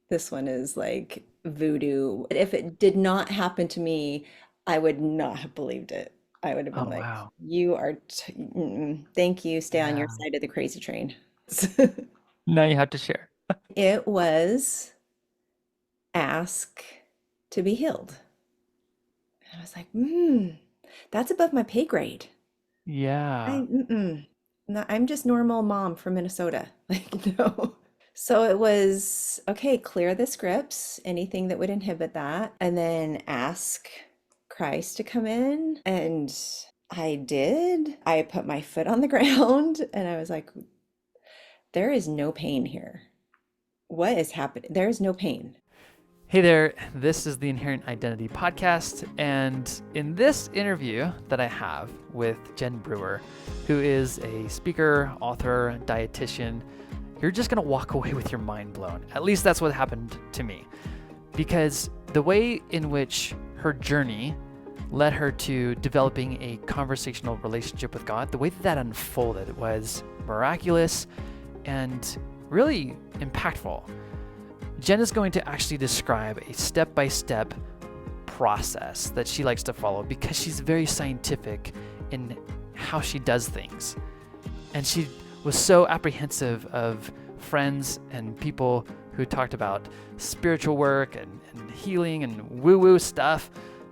This one is like voodoo. If it did not happen to me, I would not have believed it. I would have been Oh, like, wow. you are, thank you, stay on your Yeah. side of the crazy train. Now you have to share. It was ask to be healed. And I was like, that's above my pay grade. Yeah. No, I'm just normal mom from Minnesota. Like, no. So it was, okay, clear the scripts, anything that would inhibit that, and then ask Christ to come in. And I did. I put my foot on the ground and I was like, there is no pain here. What is happening? There is no pain. Hey there, this is the Inherent Identity Podcast, and in this interview that I have with Jen Brewer, who is a speaker, author, dietitian, you're just gonna walk away with your mind blown. At least that's what happened to me. Because the way in which her journey led her to developing a conversational relationship with God, the way that that unfolded was miraculous and really impactful. Jen is going to actually describe a step-by-step process that she likes to follow because she's very scientific in how she does things. And she was so apprehensive of friends and people who talked about spiritual work and healing and woo-woo stuff.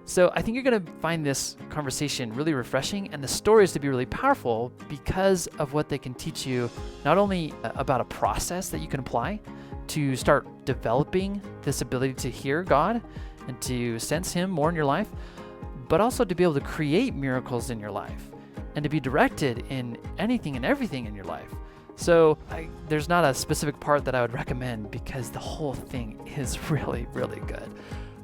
So I think you're going to find this conversation really refreshing and the stories to be really powerful because of what they can teach you, not only about a process that you can apply to start developing this ability to hear God and to sense Him more in your life, but also to be able to create miracles in your life and to be directed in anything and everything in your life. So there's not a specific part that I would recommend because the whole thing is really, really good.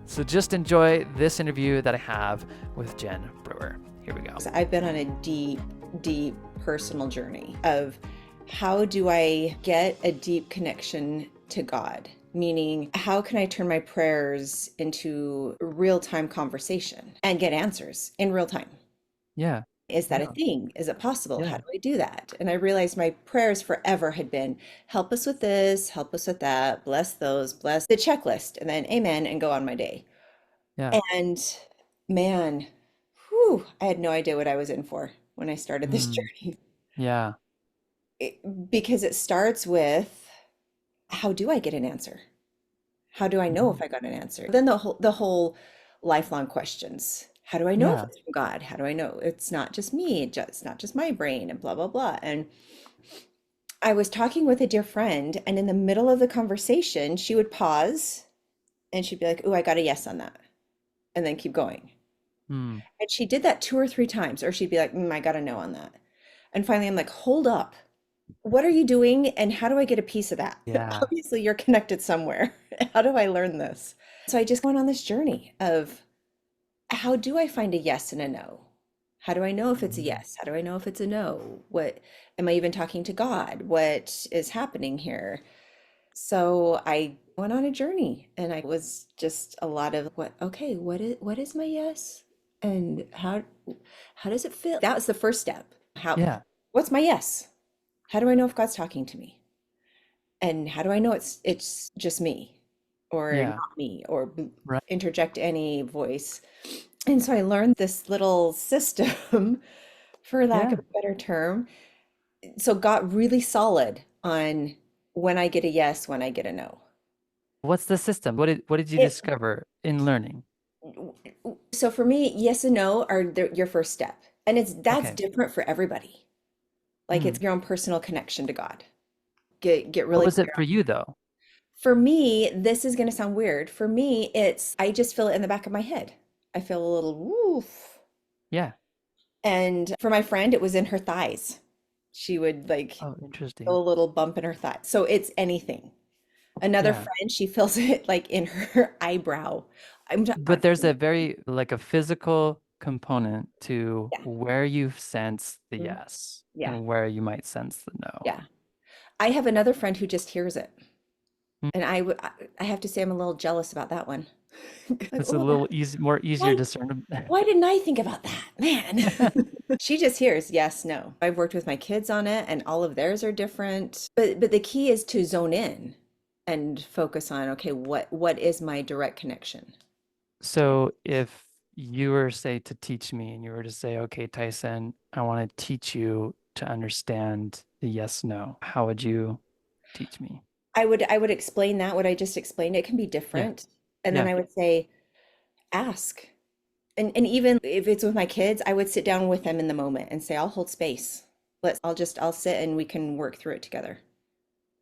So just enjoy this interview that I have with Jen Brewer. Here we go. So I've been on a deep, deep personal journey of how do I get a deep connection to God? Meaning, how can I turn my prayers into real-time conversation and get answers in real time? Yeah. Is that a Yeah. thing? Is it possible? How Yeah. do I do that? And I realized my prayers forever had been, help us with this, help us with that, bless those, bless the checklist, and then amen, and go on my day. Yeah. And man, whew, I had no idea what I was in for when I started this Mm, journey. yeah. Because it starts with, how do I get an answer? How do I know Mhm. if I got an answer? Then the whole lifelong questions. How do I know if Yeah. it's from God? How do I know it's not just me? It's not just my brain and blah, blah, blah. And I was talking with a dear friend, and in the middle of the conversation, she would pause and she'd be like, "Oh, I got a yes on that," and then keep going. Mm, And she did that 2 or 3 times, or she'd be like, I got a no on that. And finally, I'm like, hold up. What are you doing? And how do I get a piece of that? yeah. Obviously, you're connected somewhere. How do I learn this? So I just went on this journey of how do I find a yes and a no? How do I know if it's a Mhm. yes? How do I know if it's a no? What am I even talking to God? What is happening here? So I went on a journey and I was just a lot of okay, what is my yes? And how does it feel? That was the first step. Yeah. What's my yes? How do I know if God's talking to me? And how do I know it's just me or Yeah. not me or Right. interject any voice? And so I learned this little system, for lack Yeah. of a better term. So got really solid on when I get a yes, when I get a no. What's the system? What did you It discover in learning? so for me, yes and no are your first step. And that's Okay. different for everybody. Like it's Mm. your own personal connection to God. Get What really was it clear. for you though? For me, this is going to sound weird. For me, it's I just feel it in the back of my head. I feel a little woof. Yeah. And for my friend, it was in her thighs. She would like Oh, feel interesting. a little bump in her thigh. So it's anything. Another Yeah. friend, she feels it like in her eyebrow. But there's a very like a physical component to Yeah. where you sense the Mhm. yes Yeah. and where you might sense the no. Yeah. I have another friend who just hears it. Mm. And I have to say I'm a little jealous about that one. Like, It's a oh, little easy, more easier why discernible. why didn't I think about that? Man. She just hears yes, no. I've worked with my kids on it and all of theirs are different. But the key is to zone in and focus on, okay, what is my direct connection? So if you were, say, to teach me and you were to say, okay, Tyson, I want to teach you to understand the yes, no, how would you teach me? I would explain that what I just explained. It can be Yeah. different. And then Yeah. I would say, ask. And even if it's with my kids, I would sit down with them in the moment and say, I'll hold space. I'll sit and we can work through it together.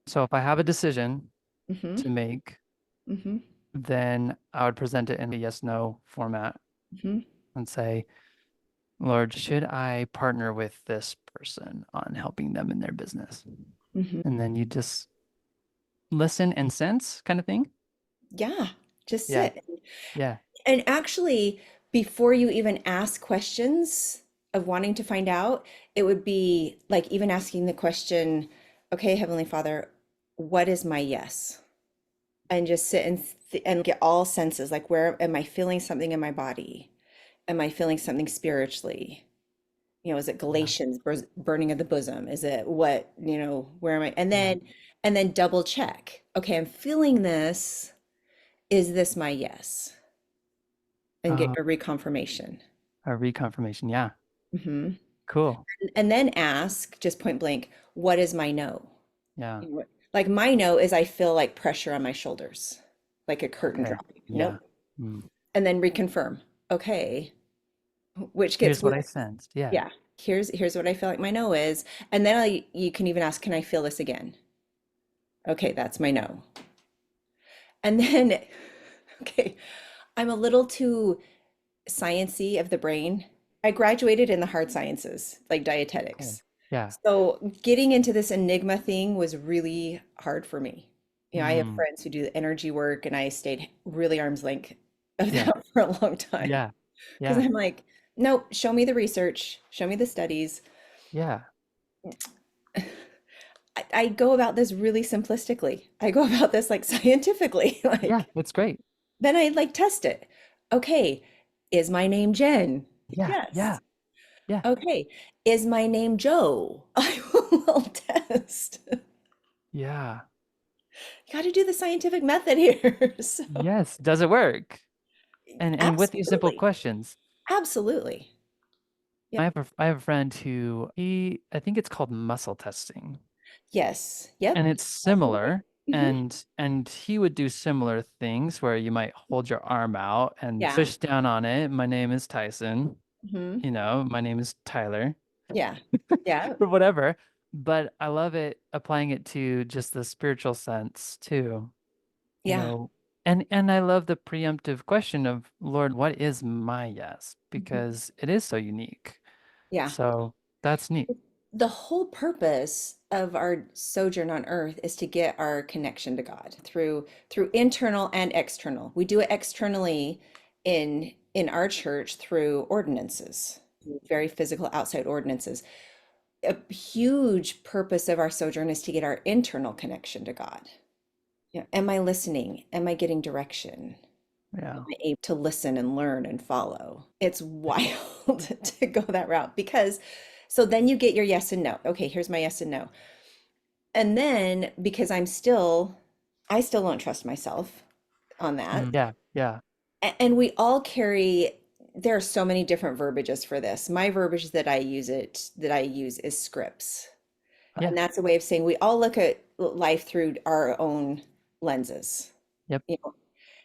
So if I have a decision Mm-hmm. to make, Mm-hmm. then I would present it in a yes, no format Mm-hmm. and say, Lord, should I partner with this person on helping them in their business? Mm-hmm. And then you just listen and sense kind of thing. Yeah, just Yeah. sit. Yeah. And actually, before you even ask questions of wanting to find out, it would be like even asking the question, okay, Heavenly Father, what is my yes? And just sit and and get all senses, like where am I feeling something in my body? Am I feeling something spiritually? Is it Yeah. Galatians, burning of the bosom? Is it what, where am I? Yeah. And then double check. Okay, I'm feeling this. Is this my yes? And get Uh, a reconfirmation. a reconfirmation. Yeah. Hmm. Cool. And then ask, just point blank, what is my no? Yeah. Like my no is I feel like pressure on my shoulders, like a curtain Okay. dropping. Nope. Yeah. Mm. And then reconfirm. Okay, which gets Here's what with, I sensed. Yeah. yeah, here's what I feel like my no is. And then you can even ask, can I feel this again? Okay, that's my no. And then, okay, I'm a little too sciency of the brain. I graduated in the hard sciences, like Okay. dietetics. Yeah. So getting into this enigma thing was really hard for me. I have Mm. friends who do energy work, and I stayed really arm's length of Yeah. that for a long time Yeah. because Yeah. I'm like, nope, show me the research, show me the studies. Yeah. I go about this really simplistically. I go about this like scientifically. Yeah. Like, It's great. then I like test it. Okay, is my name Jen? Yeah. Yeah. Yes. Yeah. Okay, is my name Joe? I will test. Yeah. You got to do the scientific method here. So, Yes. Does it work? And with these simple absolutely. questions, Absolutely. Yeah. I have a friend who I think it's called muscle testing. Yes. And Yep. it's Absolutely. similar Hmm. and he would do similar things where you might hold your arm out and Yeah. push down on it. My name is Tyson, Hmm. my name is Tyler Yeah. Yeah. or whatever. But I love it applying it to just the spiritual sense too, you Yeah. know. And I love the preemptive question of Lord, what is my yes? Mhm. Because it is so unique. Yeah. So that's neat. The whole purpose of our sojourn on earth is to get our connection to God through internal and external. We do it externally in our church through ordinances, very physical outside ordinances. A huge purpose of our sojourn is to get our internal connection to God. Am I listening? Am I getting direction? Yeah. Am I able to listen and learn and follow? It's wild to go that route because so then you get your yes and no. Okay, here's my yes and no. And then because I still don't trust myself on that. Yeah. Yeah. And we all carry, there are so many different verbiages for this. My verbiage that I use is scripts. Yeah. And that's a way of saying we all look at life through our own lenses. Yep. You know,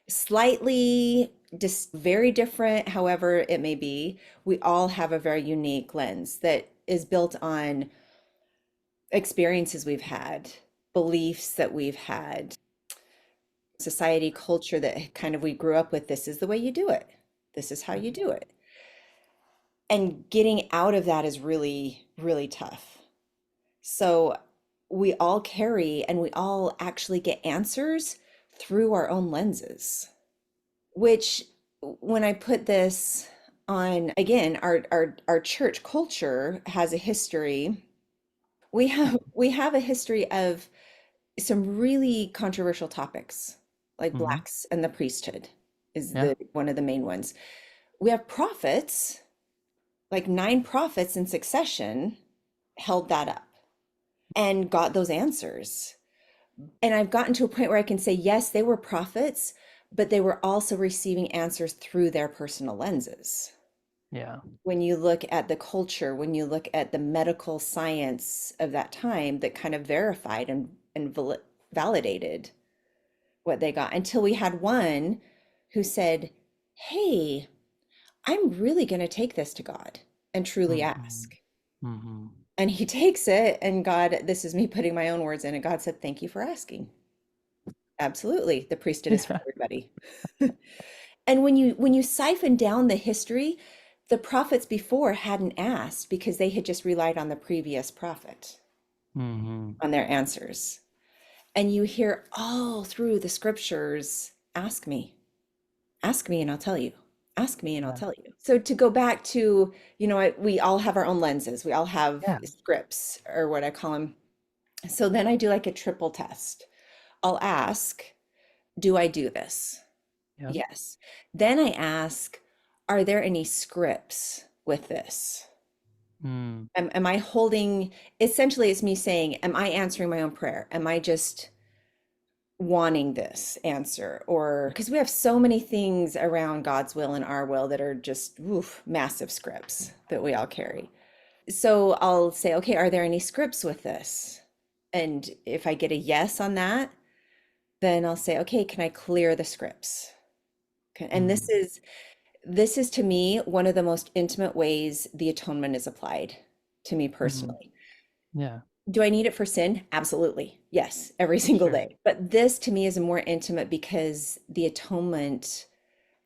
slightly just very different, however it may be. We all have a very unique lens that is built on experiences we've had, beliefs that we've had, society, culture that kind of we grew up with. This is the way you do it. This is how you do it. And getting out of that is really, really tough. So we all carry and we all actually get answers through our own lenses, which when I put this on again, our church culture has a history. We have a history of some really controversial topics, like Hmm. blacks and the priesthood is Yeah. the one of the main ones. We have prophets, like 9 prophets in succession held that up and got those answers. And I've gotten to a point where I can say, yes, they were prophets, but they were also receiving answers through their personal lenses. Yeah. When you look at the culture, when you look at the medical science of that time that kind of verified and validated what they got, until we had one who said, hey, I'm really going to take this to God and truly Hmm. ask. Hmm. And he takes it, and God, this is me putting my own words in it. God said, thank you for asking. Absolutely. The priesthood is for Yeah. everybody. And when you siphon down the history, the prophets before hadn't asked because they had just relied on the previous prophet, Hmm. on their answers. And you hear all through the scriptures, ask me and I'll tell you. Ask me and I'll Yeah. tell you. So to go back to, we all have our own lenses. We all have Yeah. scripts or what I call them. So then I do like a triple test. I'll ask, do I do this? Yep. Yes. Then I ask, are there any scripts with this? Mm. Am I holding, essentially, it's me saying, am I answering my own prayer? Am I just wanting this answer? Or because we have so many things around God's will and our will that are just massive scripts that we all carry. So I'll say, okay, are there any scripts with this? And if I get a yes on that, then I'll say, okay, can I clear the scripts? And Mm. this is to me one of the most intimate ways the atonement is applied to me Mm. personally. Yeah. Do I need it for sin? Absolutely. Yes, every single Sure. day. But this to me is more intimate because the atonement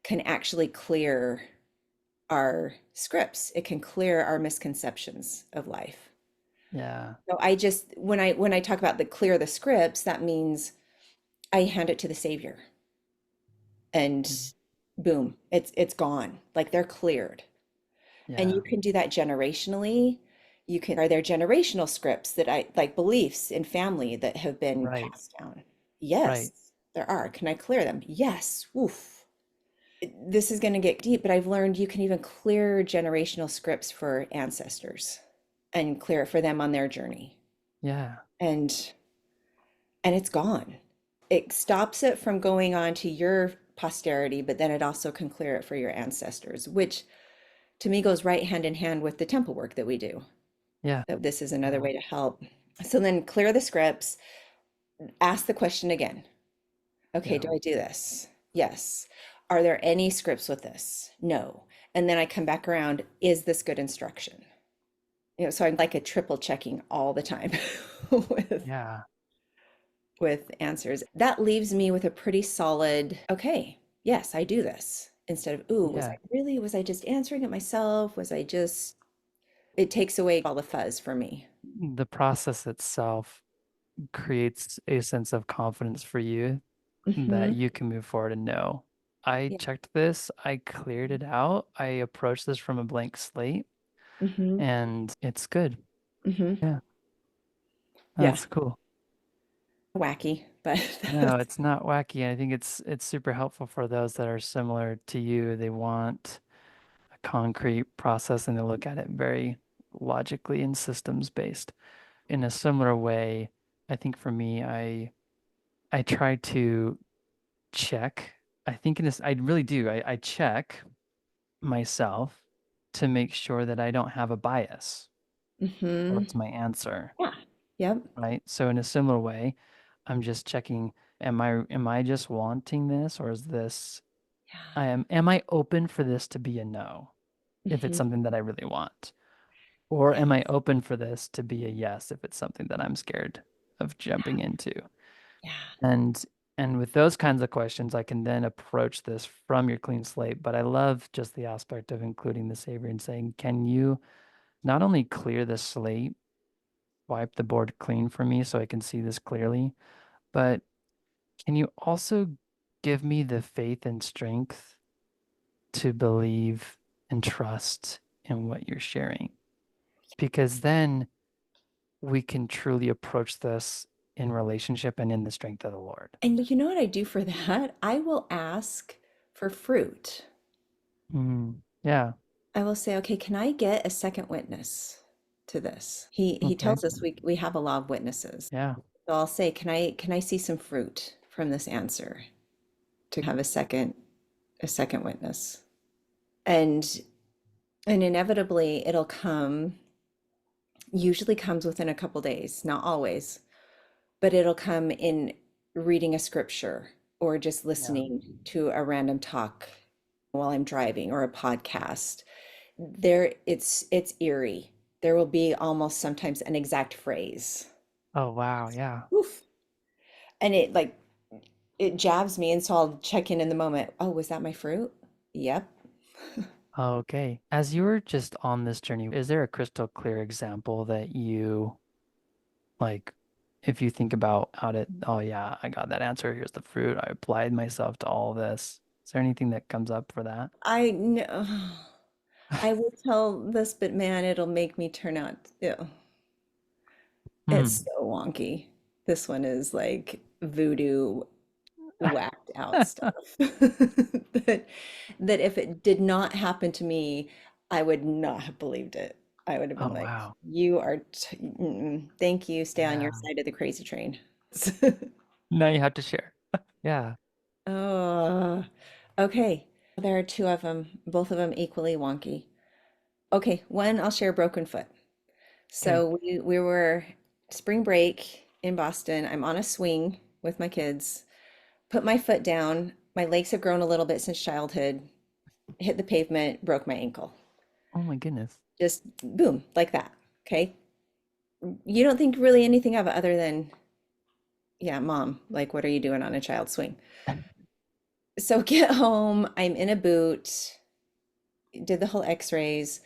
can actually clear our scripts. It can clear our misconceptions of life. Yeah. So I just when I talk about the clear the scripts, that means I hand it to the Savior and Mm. boom, it's gone. Like they're cleared. And you Yeah. can do that generationally. Are there generational scripts that I like beliefs in family that have been Right. passed down? Right. Yes, there are. Can I clear them? Yes. Oof. This is going to get deep, but I've learned you can even clear generational scripts for ancestors and clear it for them on their journey. Yeah. And it's gone. It stops it from going on to your posterity, but then it also can clear it for your ancestors, which to me goes right hand in hand with the temple work that we do. Yeah. So this is another Yeah. way to help. So then clear the scripts, ask the question again. Okay, Yeah. do I do this? Yes. Are there any scripts with this? No. And then I come back around, is this good instruction? So I'm like a triple checking all the time with Yeah. answers. That leaves me with a pretty solid, okay, yes, I do this. Instead of, ooh, Yeah. was I just answering it myself? Was I just, it takes away all the fuzz for me. The process itself creates a sense of confidence for you that Hmm. you can move forward and know. I Yeah. checked this, I cleared it out, I approached this from a blank slate, Hmm. and it's good. Hmm. Yeah, Yeah. that's cool. Wacky, but No, it's not wacky. I think it's super helpful for those that are similar to you. They want a concrete process and they look at it very logically and systems based. In a similar way, I think for me, I try to check. I think in this, I really do. I check myself to make sure that I don't have a bias hmm. towards my answer, Yeah. Yep. right? So in a similar way, I'm just checking, am I just wanting this or is this am I open for this to be a no if it's Yeah. Hmm. something that I really want? Or Yeah. am I open for this to be a yes if it's something that I'm scared of jumping into? Yeah. And with those kinds of questions, I can then approach this from your clean slate. But I love just the aspect of including the Savior and saying, can you not only clear the slate, wipe the board clean for me so I can see this clearly, but can you also give me the faith and strength to believe and trust in what you're sharing? Because then we can truly approach this in relationship and in the strength of the Lord. And you know what I do for that? I will ask for fruit. Mm, yeah. I will say, okay, can I get a second witness to this? He Okay. tells us we have a law of witnesses. Yeah. So I'll say, can I see some fruit from this answer to have a second witness? And and inevitably it'll come, usually comes within a couple days, not always, but it'll come in reading a scripture or just Yeah. listening to a random talk while I'm driving or a podcast. There it's eerie. There will be almost sometimes an exact phrase. Oh, wow. Yeah. Oof. And it jabs me, and so I'll check in the moment. Oh, was that my fruit? Yep. Okay. As you were just on this journey, is there a crystal clear example that you like, if you think about how to, oh yeah, I got that answer. Here's the fruit. I applied myself to all this. Is there anything that comes up for that? I know. I will tell this, but man, it'll make me turn out. Ew. It's Hmm. so wonky. This one is like voodoo whacked out stuff that that if it did not happen to me, I would not have believed it. I would have been Oh, like, wow. "You are, thank you. Stay on your Yeah. side of the crazy train." Now you have to share. Yeah. Oh, okay. There are two of them, both of them equally wonky. Okay, one I'll share broken foot. Okay. So we were spring break in Boston. I'm on a swing with my kids. Put my foot down. My legs have grown a little bit since childhood. Hit the pavement, broke my ankle. Oh my goodness. Just boom, like that. Okay. You don't think really anything of it other than, yeah, mom, like, what are you doing on a child swing? So get home. I'm in a boot, did the whole x-rays,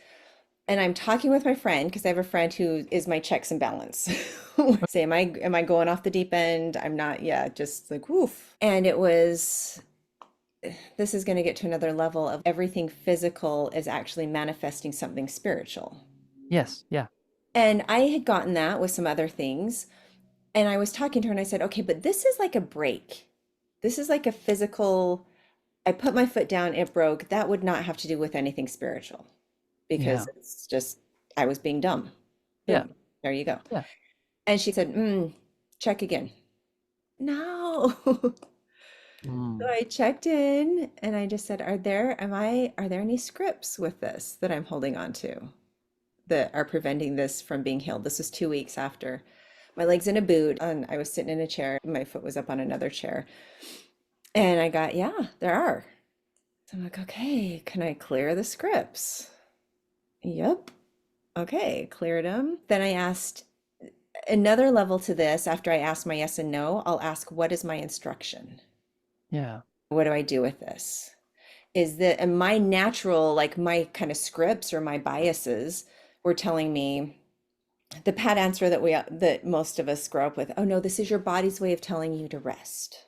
and I'm talking with my friend because I have a friend who is my checks and balance. Say, am I going off the deep end? I'm not, yeah, just like woof. And it was, this is going to get to another level of everything physical is actually manifesting something spiritual. Yes. Yeah. And I had gotten that with some other things. And I was talking to her and I said, okay, but this is like a break. This is like a physical, I put my foot down, it broke. That would not have to do with anything spiritual Yeah. because it's just, I was being dumb. Yeah. Boom, there you go. Yeah. And she said, check again. No. So Mm. I checked in and I just said, are there any scripts with this that I'm holding on to that are preventing this from being healed? This was 2 weeks after. My leg's in a boot and I was sitting in a chair. My foot was up on another chair. And I got, yeah, there are. So I'm like, okay, can I clear the scripts? Yep. Okay, cleared them. Then I asked another level to this. After I ask my yes and no, I'll ask, what is my instruction? Yeah. What do I do with this? Is that and my natural, like my kind of scripts or my biases were telling me the pat answer that most of us grow up with. Oh no, this is your body's way of telling you to rest.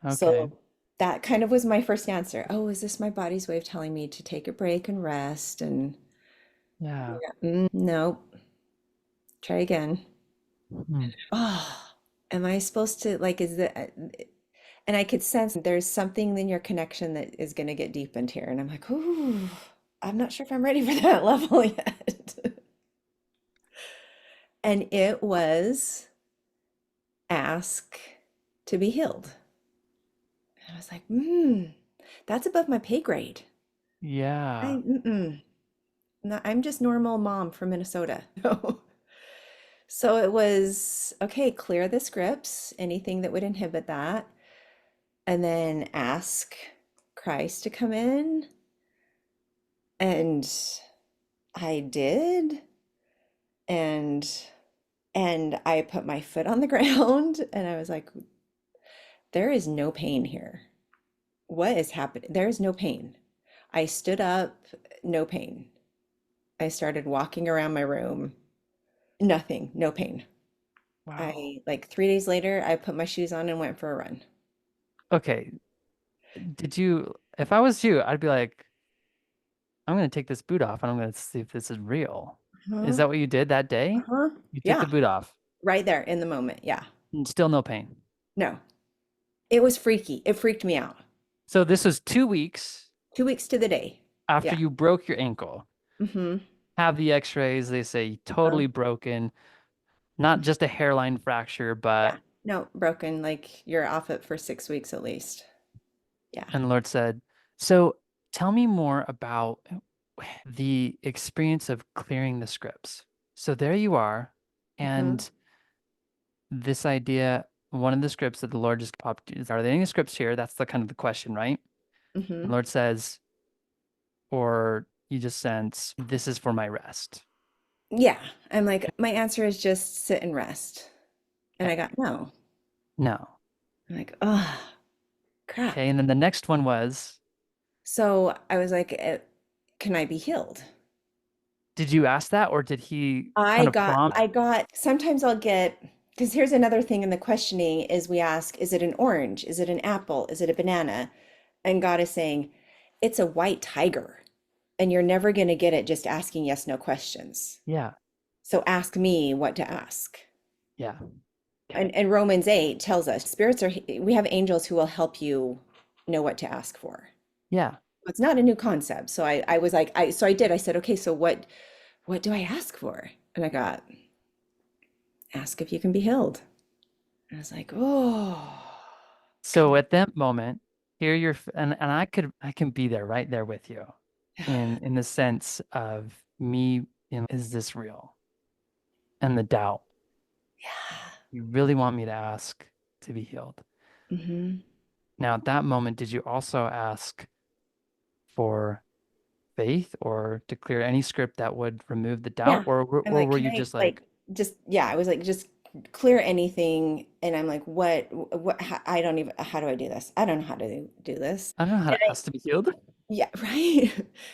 Okay. So that kind of was my first answer. Oh, is this my body's way of telling me to take a break and rest? And Yeah. no, try again. Hmm. Oh, am I supposed to like, is that, and I could sense there's something in your connection that is going to get deepened here. And I'm like, ooh, I'm not sure if I'm ready for that level yet. And it was ask to be healed. And I was like, that's above my pay grade. Yeah. I'm just normal mom from Minnesota. So it was, okay, clear the scripts, anything that would inhibit that, and then ask Christ to come in. And I did. And I put my foot on the ground and I was like, there is no pain here. What is happening? There is no pain. I stood up, no pain. I started walking around my room, nothing, no pain. Wow. I like 3 days later, I put my shoes on and went for a run. Okay. Did you, if I was you, I'd be like, I'm going to take this boot off and I'm going to see if this is real. Is Uh-huh. that what you did that day? Uh-huh. You took the Yeah, boot off right there in the moment. Yeah. and still no pain. No, it was freaky. It freaked me out. So this was 2 weeks 2 weeks to the day. after Yeah. you broke your ankle. Mm-hmm. Have the x-rays, they say Uh, totally broken. Not just a hairline fracture, Yeah. but No, broken. Like you're off it for 6 weeks at least. Yeah. and the Lord said, so tell me more about the experience of clearing the scripts. So there you are, Mm-hmm. and this idea, one of the scripts that the Lord just popped, is, are there any scripts here? That's the kind of the question, right? Mm-hmm. The Lord says, or you just sense, this is for my rest. Yeah. I'm like, my answer is just sit and rest. And I Okay. got no. No. I'm like, oh, Okay. crap. And then the next one was, So I was like, can I be healed? did you ask that or did he kind of prompt? Sometimes I'll get, because here's another thing in the questioning is we ask, is it an orange? Is it an apple? Is it a banana? And God is saying, it's a white tiger. And you're never going to get it just asking yes, no questions. Yeah. So ask me what to ask. Yeah. Okay. And Romans 8 tells us we have angels who will help you know what to ask for. Yeah. It's not a new concept. So I was like, I said, okay, so what do I ask for? And I got, ask if you can be healed. And I was like, oh, So at that moment, here you're, and I can be there right there with you in the sense of me, is this real? And the doubt. yeah. You really want me to ask to be healed. Hmm. Now, at that moment, did you also ask for faith or to clear any script that would remove the doubt, Yeah. I'm or like, were can you I just like, like just yeah, I was like just clear anything and I'm like, what how, I don't even how do I do this? I don't know how to do this. I don't know how And to ask to be healed? yeah, right.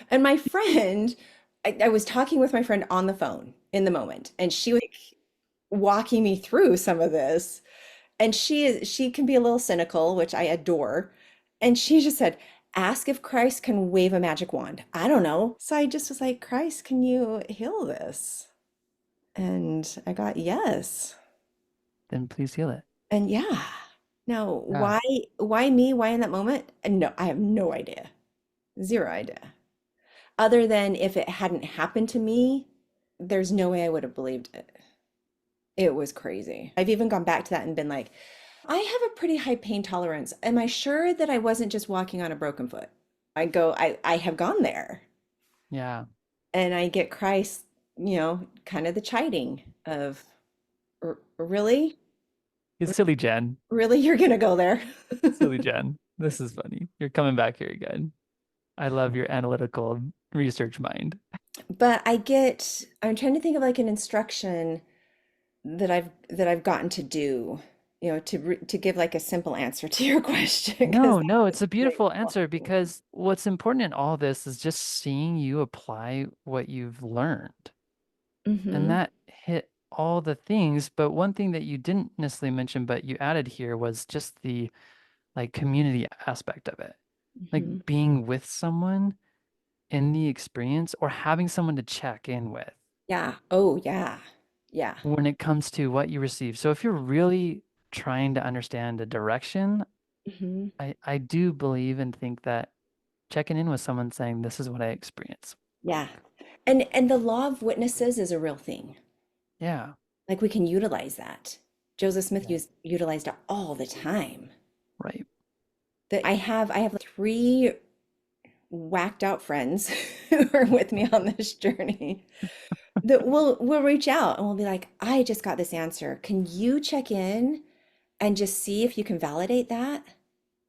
And my friend, I was talking with my friend on the phone in the moment, and she was like, walking me through some of this. And she can be a little cynical, which I adore. And she just said, ask if Christ can wave a magic wand. I don't know. So I just was like, Christ, can you heal this? And I got yes. Then please heal it. And yeah. Now, Yeah. why me? Why in that moment? And no, I have no idea. Zero idea. Other than if it hadn't happened to me, there's no way I would have believed it. It was crazy. I've even gone back to that and been like, I have a pretty high pain tolerance. Am I sure that I wasn't just walking on a broken foot? I have gone there. Yeah. And I get Christ, kind of the chiding of, Really? It's silly, Jen. Really? You're gonna go there?" Silly Jen. This is funny. You're coming back here again. I love your analytical research mind. But I'm trying to think of like an instruction that I've gotten to do, to give like a simple answer to your question, because No, that no, was it's a way beautiful too answer long. because what's important in all this is just seeing you apply what you've learned. And Mm-hmm. that hit all the things. But one thing that you didn't necessarily mention, but you added here was just the like community aspect of it. Like Mm-hmm. being with someone in the experience or having someone to check in with Yeah. Oh, yeah. Yeah. when it comes to what you receive. So if you're really trying to understand a direction, Mm-hmm. I do believe and think that checking in with someone saying, this is what I experience. Yeah. And the law of witnesses is a real thing. Yeah. Like we can utilize that. Joseph Smith Yeah. utilized it all the time. Right. That I have three whacked out friends who are with me on this journey that will reach out and we'll be like, I just got this answer. Can you check in and just see if you can validate that?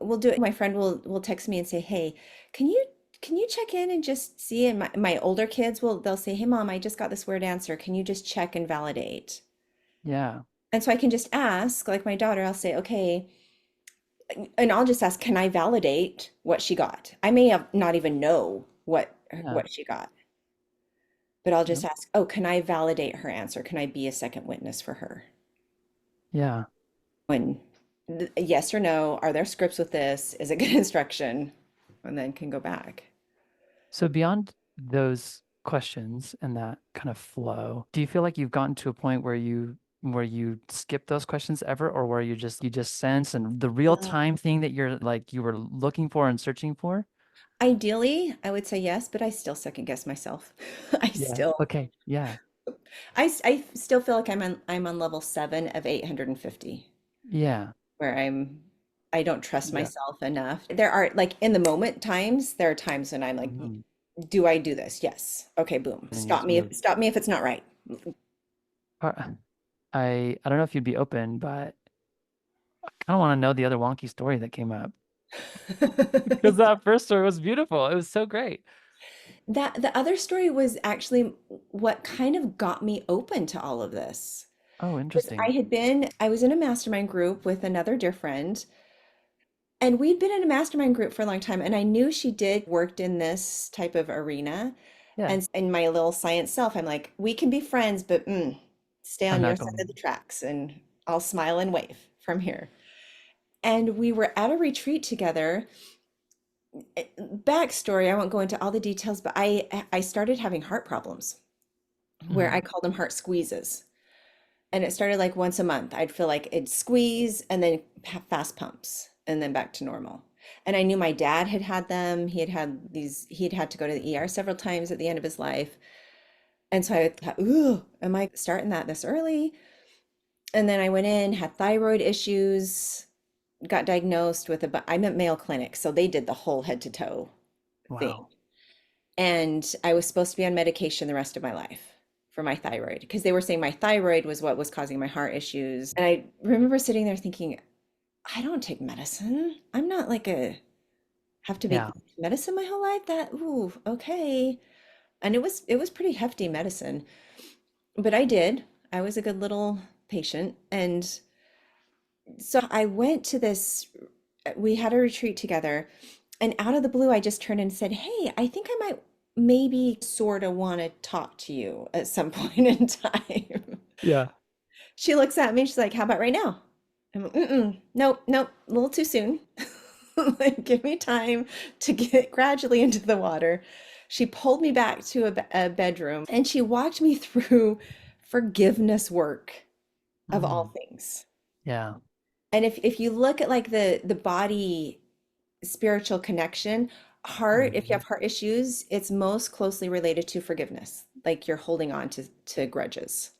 We'll do it. My friend will text me and say, "Hey, can you can you check in and just see?" And my older kids they'll say, "Hey, mom, I just got this weird answer. Can you just check and validate?" Yeah. And so I can just ask, like my daughter, I'll say, "Okay," and I'll just ask, "Can I validate what she got?" I may have not even know Yeah. what she got, but I'll just Yep. ask, "Oh, can I validate her answer? Can I be a second witness for her?" Yeah. When yes or no, are there scripts with this? Is it good instruction? And then can go back. So beyond those questions and that kind of flow, do you feel like you've gotten to a point where you skip those questions ever or where you just sense and the real time thing that you're like you were looking for and searching for? Ideally, I would say yes, but I still second guess myself. I Yeah. still, Okay. Yeah. I still feel like I'm on level 7 of 850, Yeah. where I don't trust Yeah. myself enough. There are like in the moment times, there are times when I'm like, Mhm. do I do this? Yes. Okay, boom. And then you just move. Stop me if it's not right. Uh, I don't know if you'd be open, but I kind of want to know the other wonky story that came up because that first story was beautiful. It was so great. That the other story was actually what kind of got me open to all of this. Oh, Was interesting. I was in a mastermind group with another dear friend, and we'd been in a mastermind group for a long time, and I knew she did worked in this type of arena. Yeah. And in my little science self, I'm like, we can be friends, but stay I'm on your not side of the going. tracks, and I'll smile and wave from here. And we were at a retreat together. Backstory, I won't go into all the details, but I started having heart problems where I Mhm. call them heart squeezes. And it started like once a month. I'd feel like it'd squeeze and then have fast pumps and then back to normal. And I knew my dad had had them. He had had to go to the ER several times at the end of his life. And so I thought, ooh, am I starting that this early? And then I went in, had thyroid issues, got diagnosed with I'm at Mayo Clinic. So they did the whole head to toe thing. Wow. And I was supposed to be on medication the rest of my life for my thyroid because they were saying my thyroid was what was causing my heart issues. And I remember sitting there thinking, I don't take medicine. I'm not like a have to be Yeah. medicine my whole life. That ooh, okay. And it was pretty hefty medicine, but I did. I was a good little patient. And so I went to this, we had a retreat together, and out of the blue, I just turned and said, hey, I think I might maybe sort of want to talk to you at some point in time. Yeah. She looks at me, she's like, how about right now? I'm like, nope, nope, a little too soon. Like, give me time to get gradually into the water. She pulled me back to a bedroom and she walked me through forgiveness work of all Mm. things. Yeah. And if you look at like the body spiritual connection, heart, if you Mhm. have heart issues, it's most closely related to forgiveness, like you're holding on to grudges.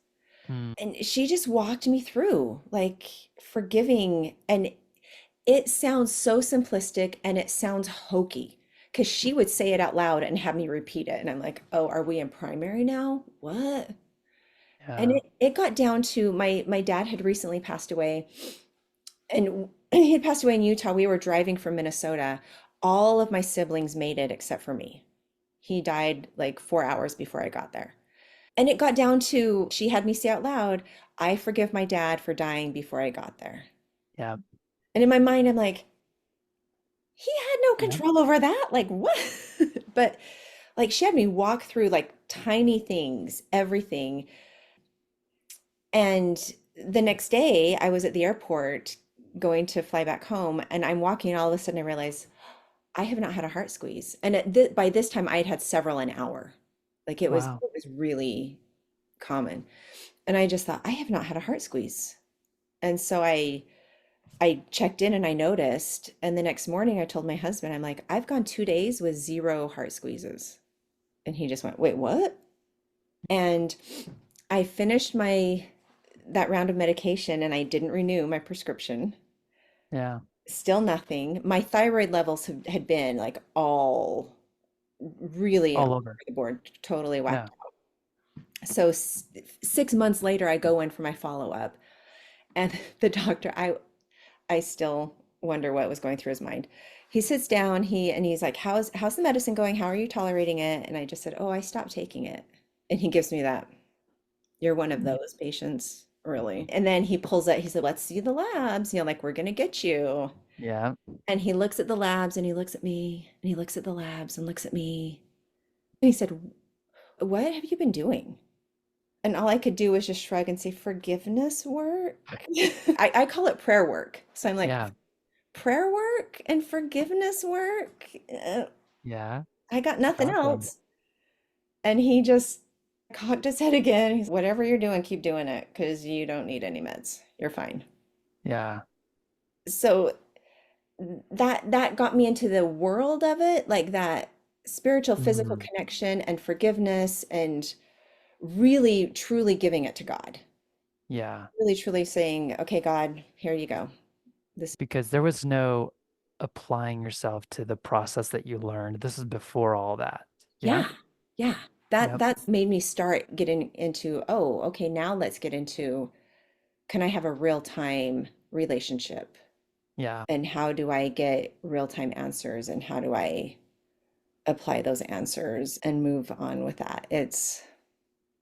Mm. And she just walked me through like forgiving, and it sounds so simplistic and it sounds hokey because she would say it out loud and have me repeat it, and I'm like, oh, are we in primary now? What? And Yeah. it got down to my dad had recently passed away, and he had passed away in Utah. We were driving from Minnesota. All of my siblings made it except for me. He died like 4 hours before I got there. And it got down to she had me say out loud, I forgive my dad for dying before I got there. Yeah. And in my mind, I'm like, he had no Yeah. control over that. Like, what? But like, she had me walk through like tiny things, everything. And the next day, I was at the airport going to fly back home, and I'm walking, and all of a sudden, I realize I have not had a heart squeeze. And by this time, I had had several an hour. Like Wow. it was really common. And I just thought, I have not had a heart squeeze. And so I checked in and I noticed. And the next morning I told my husband, I'm like, I've gone 2 days with zero heart squeezes. And he just went, wait, what? And I finished my that round of medication and I didn't renew my prescription. Yeah. Still nothing. My thyroid levels had been like all really all All over over. the board, totally Yeah. whacked. So 6 months later, I go in for my follow-up, and the doctor, I still wonder what was going through his mind. He sits down, he's like, how's the medicine going? How are you tolerating it? And I just said, oh, I stopped taking it. And he gives me that, you're one of Mm. those patients, really. And then he pulls out, he said, let's see the labs, like, we're gonna get you. Yeah. And he looks at the labs and he looks at me and he looks at the labs and looks at me. And he said, what have you been doing? And all I could do was just shrug and say, forgiveness work. I call it prayer work. So I'm like, Yeah. prayer work and forgiveness work? Yeah. I got It's nothing powerful. else. And he just cocked his head again. He's, whatever you're doing, keep doing it because you don't need any meds. You're fine. Yeah. So that got me into the world of it, like that spiritual, physical Mm. connection and forgiveness and really truly giving it to God. Yeah. Really truly saying, okay, God, here you go. This, Because there was no applying yourself to the process that you learned. This is before all that. Yeah. yeah, yeah. That Yep. that's made me start getting into, oh, okay, now let's get into, can I have a real-time relationship? Yeah. And how do I get real-time answers? And how do I apply those answers and move on with that?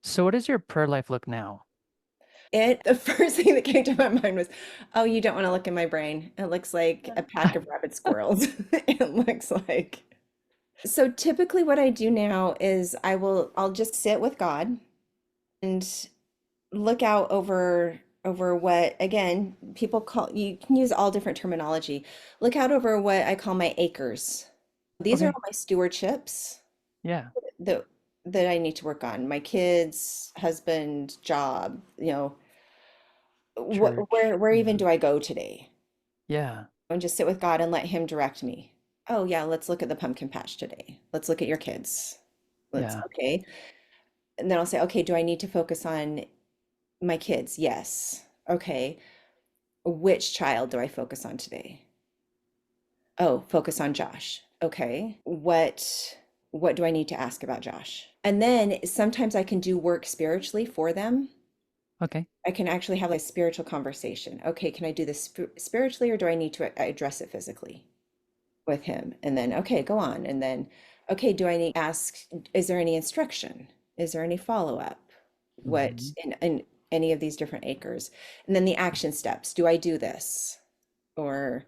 So what does your prayer life look now? The first thing that came to my mind was, oh, you don't want to look in my brain. It looks like a pack of rabid squirrels. It looks like. So typically what I do now is I'll just sit with God and look out over what, again, people call, you can use all different terminology. Look out over what I call my acres. These are Okay. all my stewardships Yeah. that that I need to work on. My kids, husband, job, Church. where even Yeah. do I go today? Yeah. And just sit with God and let him direct me. Oh yeah, let's look at the pumpkin patch today. Let's look at your kids. Let's Yeah. okay. And then I'll say, okay, do I need to focus on my kids? Yes. Okay. Which child do I focus on today? Oh, focus on Josh. Okay. What do I need to ask about Josh? And then sometimes I can do work spiritually for them. Okay. I can actually have a spiritual conversation. Okay, can I do this spiritually or do I need to address it physically with him? And then, okay, go on. And then, okay, do I need to ask, is there any instruction? Is there any follow-up? What Hmm. in any of these different acres? And then the action steps. Do I do this? Or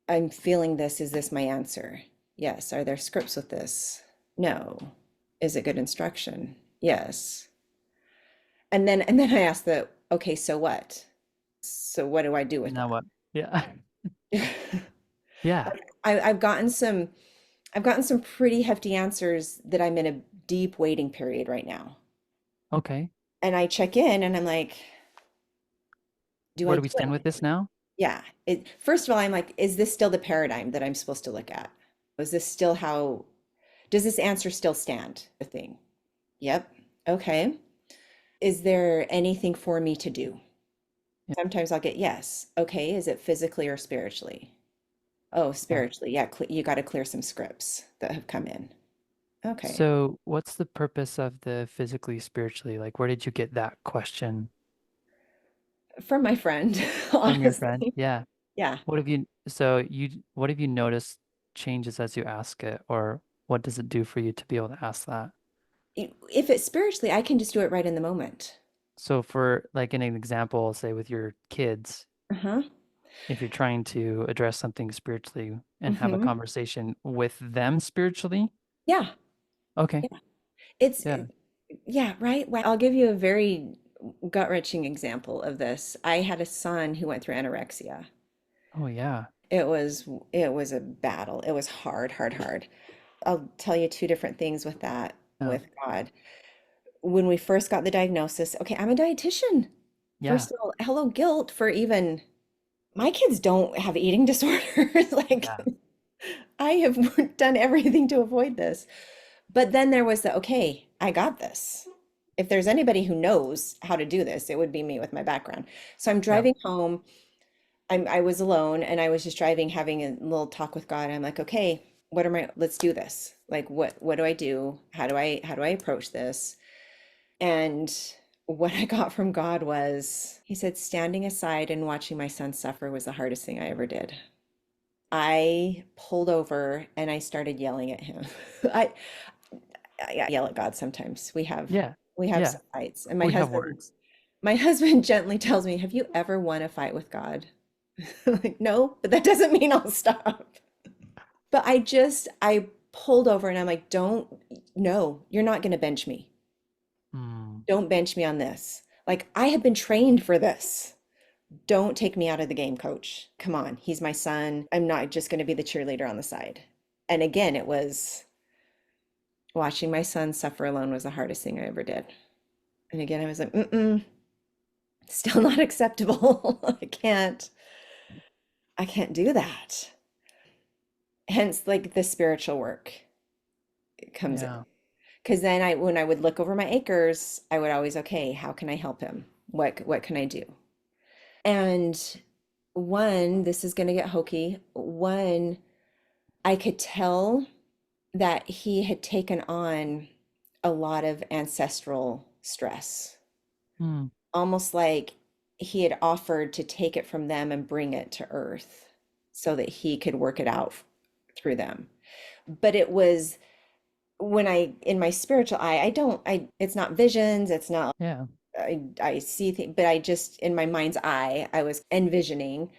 I'm feeling this. Is this my answer? Yes. Are there scripts with this? No. Is it good instruction? Yes. And then I ask the, okay, so what? So what do I do with Now that? what? Yeah. Yeah. I've gotten some pretty hefty answers that I'm in a deep waiting period right now. Okay. And I check in and I'm like, do Where I do do we stand with it? this now? Yeah. First of all, I'm like, is this still the paradigm that I'm supposed to look at? Is this still how, does this answer still stand? The thing. Yep. Okay. Is there anything for me to do? Yeah. Sometimes I'll get yes. Okay. Is it physically or spiritually? Oh, Yeah. spiritually. Yeah. You got to clear some scripts that have come in. Okay. So what's the purpose of the physically, spiritually? Like, where did you get that question From my friend, from your friend? honestly. Yeah. Yeah. What have you noticed changes as you ask it, or what does it do for you to be able to ask that? If it's spiritually, I can just do it right in the moment. So for like an example, say with your kids, Uh-huh. if you're trying to address something spiritually and have a Hmm. conversation with them spiritually, Yeah. okay. Yeah. It's, Yeah. yeah, right. Well, I'll give you a very gut-wrenching example of this. I had a son who went through anorexia. Oh yeah. It was a battle. It was hard, hard, hard. I'll tell you two different things with that, Yeah. with God. When we first got the diagnosis, okay, I'm a dietitian. Yeah. First of all, hello, guilt for even my kids don't have eating disorders. Like Yeah. I have done everything to avoid this. But then there was the, okay, I got this. If there's anybody who knows how to do this, it would be me with my background. So I'm Yep. driving home. I was alone and I was just driving, having a little talk with God. I'm like, okay, let's do this. Like, what do I do? How do I approach this? And what I got from God was, he said, standing aside and watching my son suffer was the hardest thing I ever did. I pulled over and I started yelling at him. I, I yell at God sometimes. Yeah. We have Yeah. some fights. And my We have husband words. my husband gently tells me, "Have you ever won a fight with God?" Like, no, but that doesn't mean I'll stop. But I pulled over and I'm like, "Don't, no, you're not going to bench me. Mm, Don't bench me on this. Like, I have been trained for this. Don't take me out of the game, coach. Come on. He's my son. I'm not just going to be the cheerleader on the side." And again, it was watching my son suffer alone was the hardest thing I ever did. And again, I was like, mm-mm, still not acceptable. I can't do that. Hence, like the spiritual work comes in. yeah. Because then when I would look over my acres, I would always, okay, how can I help him? What can I do? And one, this is going to get hokey. One, I could tell that he had taken on a lot of ancestral stress, Mm, almost like he had offered to take it from them and bring it to earth so that he could work it out through them. But it was when in my spiritual eye, it's not visions, it's not, yeah. I see things, but I just, in my mind's eye, I was envisioning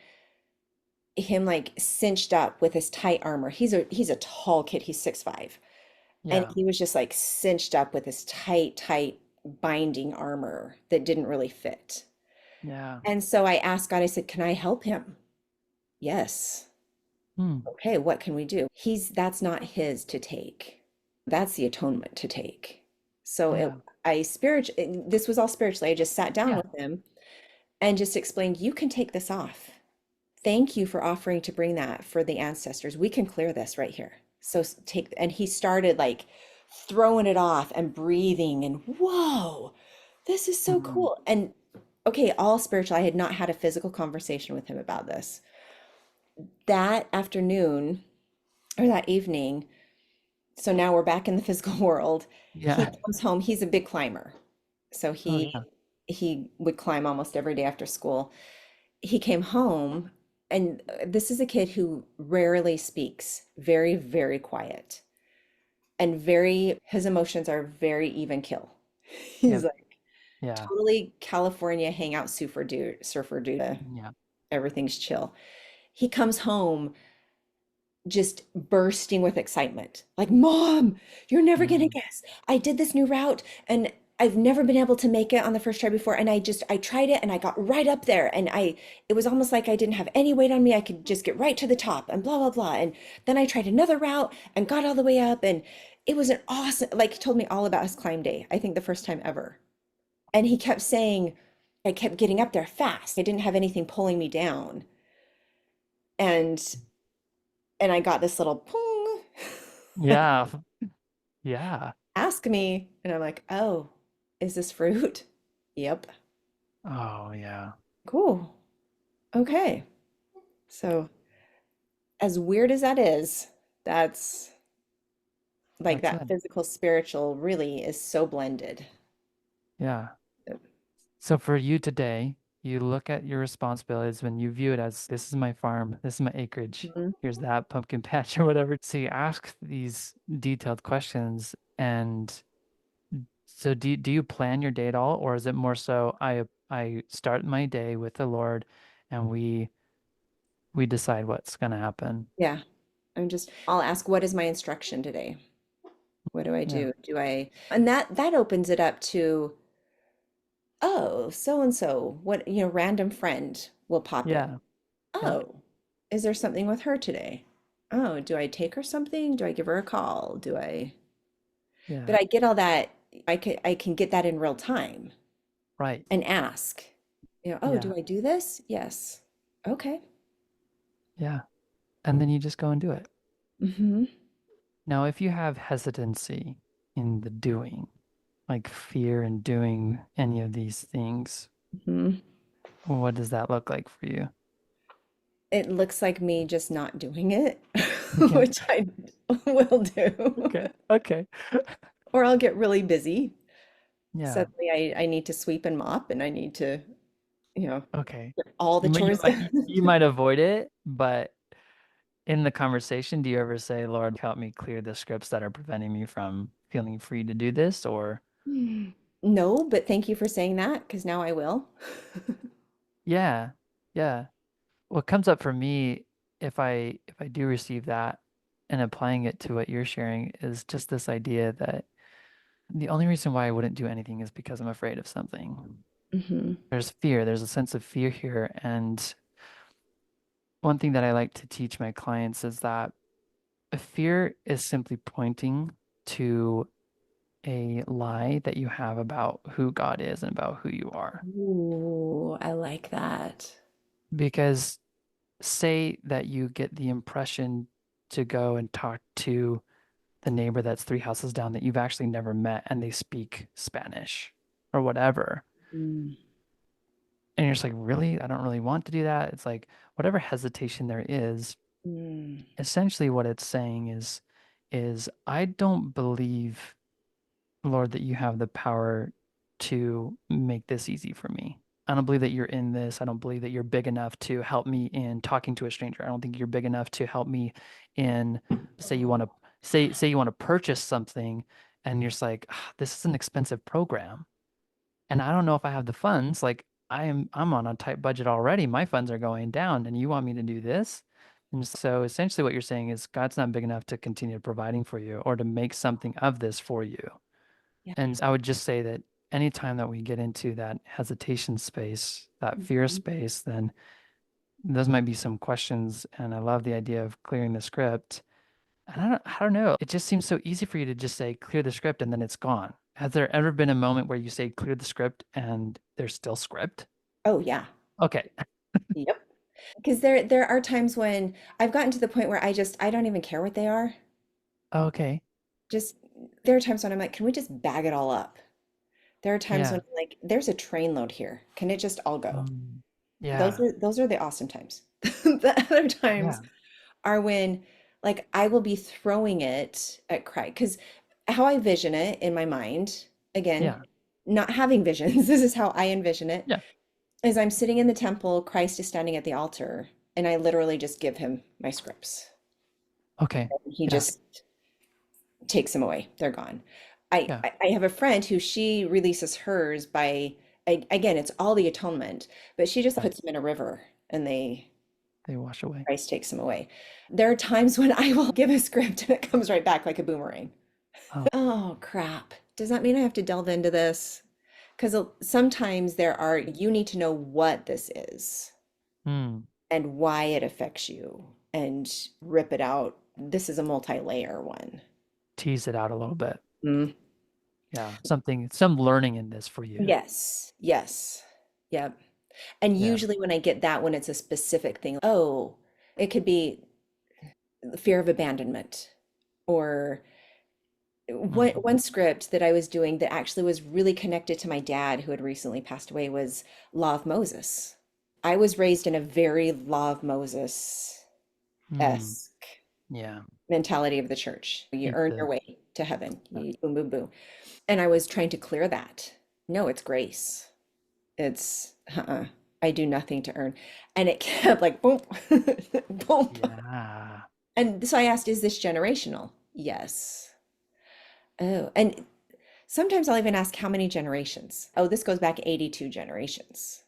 him like cinched up with his tight armor. He's a tall kid. He's 6'5". And Yeah. he was just like cinched up with his tight binding armor that didn't really fit. Yeah. And so I asked God, I said, "Can I help him?" Yes. Mm, Okay, what can we do? That's not his to take. That's the atonement to take. So yeah. this was all spiritually. I just sat down Yeah. with him and just explained, you can take this off. Thank you for offering to bring that for the ancestors. We can clear this right here. So take, and he started like throwing it off and breathing and whoa, this is so Mm, cool. And okay, all spiritual. I had not had a physical conversation with him about this. That afternoon or that evening, so now we're back in the physical world. He yeah. comes home. He's a big climber. So Oh, yeah. he would climb almost every day after school. He came home, and this is a kid who rarely speaks, very, very quiet, and his emotions are very even kill. He's Yep. like Yeah. totally California hangout surfer dude. Yeah. Everything's chill. He comes home just bursting with excitement. Like, Mom, you're never gonna Mm, guess. I did this new route and I've never been able to make it on the first try before. And I tried it and I got right up there. And it was almost like I didn't have any weight on me. I could just get right to the top and blah, blah, blah. And then I tried another route and got all the way up. And it was an awesome, like, he told me all about his climb day, I think the first time ever. And he kept saying, I kept getting up there fast. I didn't have anything pulling me down. And I got this little pong. yeah. Yeah. Ask me. And I'm like, oh, is this fruit? Yep. Oh, yeah. Cool. Okay. So, as weird as that is, that's like That's that it. physical spiritual really is so blended. Yeah. So for you today, you look at your responsibilities when you view it as this is my farm, this is my acreage, Mhm. here's that pumpkin patch or whatever. So you ask these detailed questions, and so do you plan your day at all, or is it more so I start my day with the Lord and we decide what's gonna happen? Yeah. I'll ask, what is my instruction today? What do I Yeah. do? And that opens it up to, oh, so and so, random friend will pop in. Yeah. Yep. Oh, is there something with her today? Oh, do I take her something? Do I give her a call? But Yeah. I get all that. I can get that in real time Right. and ask, oh, Yeah. do I do this? Yes. Okay. Yeah. And then you just go and do it. Mm-hmm. Now, if you have hesitancy in the doing, like fear in doing any of these things, Mm-hmm. what does that look like for you? It looks like me just not doing it, Okay. which I will do. Okay. Okay. Or I'll get really busy. Yeah. Suddenly I need to sweep and mop and I need to, you know, Okay. get all the You chores might done. you might avoid it, but in the conversation, do you ever say, Lord, help me clear the scripts that are preventing me from feeling free to do this? Or No, but thank you for saying that because now I will. yeah, yeah. What comes up for me if I do receive that and applying it to what you're sharing is just this idea that the only reason why I wouldn't do anything is because I'm afraid of something. Hmm. There's fear, there's a sense of fear here. And one thing that I like to teach my clients is that fear is simply pointing to a lie that you have about who God is and about who you are. Ooh, I like that. Because say that you get the impression to go and talk to the neighbor that's three houses down that you've actually never met and they speak Spanish or whatever. Mm, And you're just like, really? I don't really want to do that. It's like whatever hesitation there is, mm, essentially what it's saying is I don't believe, Lord, that you have the power to make this easy for me. I don't believe that you're in this. I don't believe that you're big enough to help me in talking to a stranger. I don't think you're big enough to help me in, say you want to say you want to purchase something and you're just like, "Ah, this is an expensive program and I don't know if I have the funds. Like I'm on a tight budget already. My funds are going down and you want me to do this?" And so essentially what you're saying is God's not big enough to continue providing for you or to make something of this for you. yeah. And I would just say that anytime that we get into that hesitation space, that fear Mhm. space, then those might be some questions. And I love the idea of clearing the script. And I don't know. It just seems so easy for you to just say clear the script and then it's gone. Has there ever been a moment where you say clear the script and there's still script? Oh yeah. Okay. Yep. Because there are times when I've gotten to the point where I don't even care what they are. Okay. Just there are times when I'm like, can we just bag it all up? There are times when Yeah. I'm like, there's a train load here. Can it just all go? Yeah. Those are the awesome times. The other times Yeah. are when like I will be throwing it at Christ. Because how I vision it in my mind, again, Yeah. not having visions, this is how I envision it, Yeah. is I'm sitting in the temple, Christ is standing at the altar, and I literally just give him my scripts. Okay. He Yeah. just takes them away. They're gone. Yeah. I have a friend who she releases hers by, again, it's all the atonement, but she just Right. puts them in a river and They wash away. Christ takes them away. There are times when I will give a script and it comes right back like a boomerang. Oh. Oh, crap. Does that mean I have to delve into this? Because sometimes you need to know what this is Hmm. and why it affects you and rip it out. This is a multi-layer one. Tease it out a little bit. Mm. Yeah. Some learning in this for you. Yes, yes. Yep. And Yeah. usually when I get that, when it's a specific thing, oh, it could be the fear of abandonment or Hmm. one script that I was doing that actually was really connected to my dad who had recently passed away was Law of Moses. I was raised in a very Law of Moses-esque Hmm. Yeah. mentality of the church. You Keep earn your the way to heaven. yeah. You, boom, boom, boom. And I was trying to clear that. No, it's grace. It's I do nothing to earn. And it kept like boom, boom. Yeah. And so I asked, is this generational? Yes. Oh, and sometimes I'll even ask how many generations? Oh, this goes back 82 generations,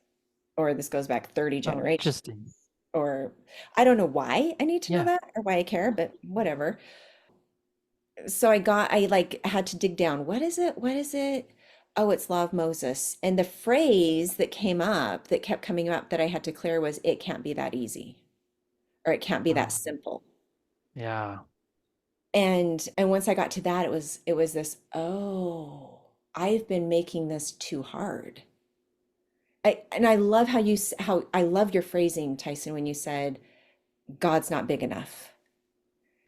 or this goes back 30 Oh, generations, interesting. or I don't know why I need to know Yeah. that or why I care, but whatever. So I like had to dig down. What is it? What is it? Oh, it's Law of Moses. And the phrase that came up, that kept coming up that I had to clear was, it can't be that easy, or it can't be that Um, simple. yeah. And once I got to that, it was this, oh, I've been making this too hard. And I love how I love your phrasing, Tyson, when you said God's not big enough.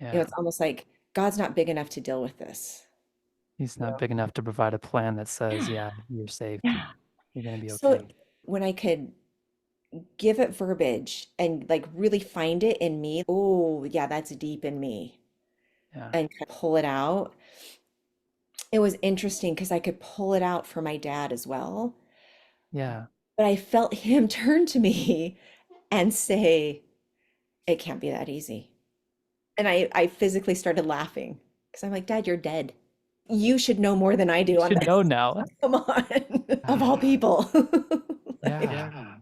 Yeah. It's almost like God's not big enough to deal with this. He's not big enough to provide a plan that says, Yeah. yeah, you're saved. Yeah. You're gonna be So okay. when I could give it verbiage and like really find it in me, oh, yeah, that's deep in me, Yeah. and kind of pull it out, it was interesting because I could pull it out for my dad as well. Yeah. But I felt him turn to me and say, it can't be that easy. And I physically started laughing because I'm like, Dad, you're dead. You should know more than I You do on should this. know now. Come on, of all Ah, people. Like, yeah.